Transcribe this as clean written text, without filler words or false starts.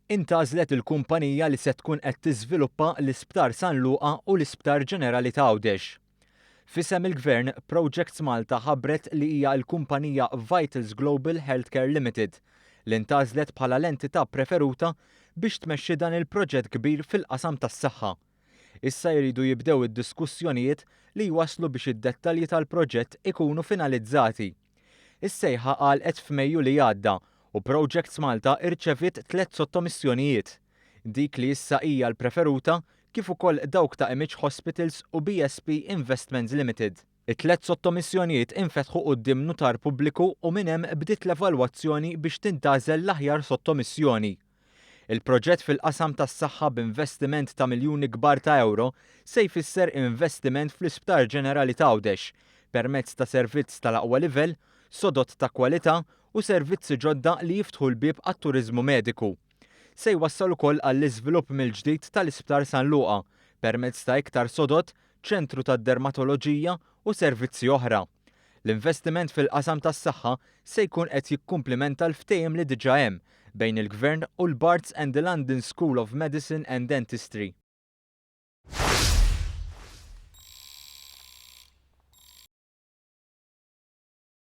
Intgħażlet il-kumpanija li se tkun qed tiżviluppa l-Isptar San Luqa u l-Isptar Ġenerali ta' Għawdex. F'isem il-Gvern, Projects Malta ħabbret li hija l-kumpanija Vitals Global Healthcare Limited li ntgħażlet bħala l-entità preferuta biex tmexxi dan il-proġett kbir fil-qasam tas-saħħa. Issa jridu jibdew id-diskussjonijiet li jwasslu biex id-dettalji tal-proġett ikunu finalizzati. Is-sejħa għalqet f'Mejju li għadda u Projects Malta irċeviet 3 sottomissjonijiet. Dik li issa hija l-preferuta kif ukoll dawk ta' Image Hospitals u BSP Investments Limited. It-3 sottomissjonijiet infetħu quddiem notar pubbliku u minn hemm bdiet l-evalwazzjoni biex tintgħażel l-aħjar sottomissjoni. Il-proġett fil-qasam tas-saħħa b'investiment ta' miljuni kbar ta' euro se jfisser investiment fl-Isptar Ġenerali ta' Għawdex permezz ta' servizz tal-aqwa livell, sodod ta' kwalità u servizzi ġodda li jiftħu l-bieb għat-turiżmu mediku. Se jwassal ukoll għall-iżvilupp mill-ġdid tal-Isptar San Luqa permezz ta' iktar sodod, ċentru tad-dermatoloġija u servizzi oħra. L-investiment fil-qasam tas-saħħa se jkun qed jikkumplimenta l-ftehim li diġà hemm bejn il-Gvern u l-Barts and the London School of Medicine and Dentistry.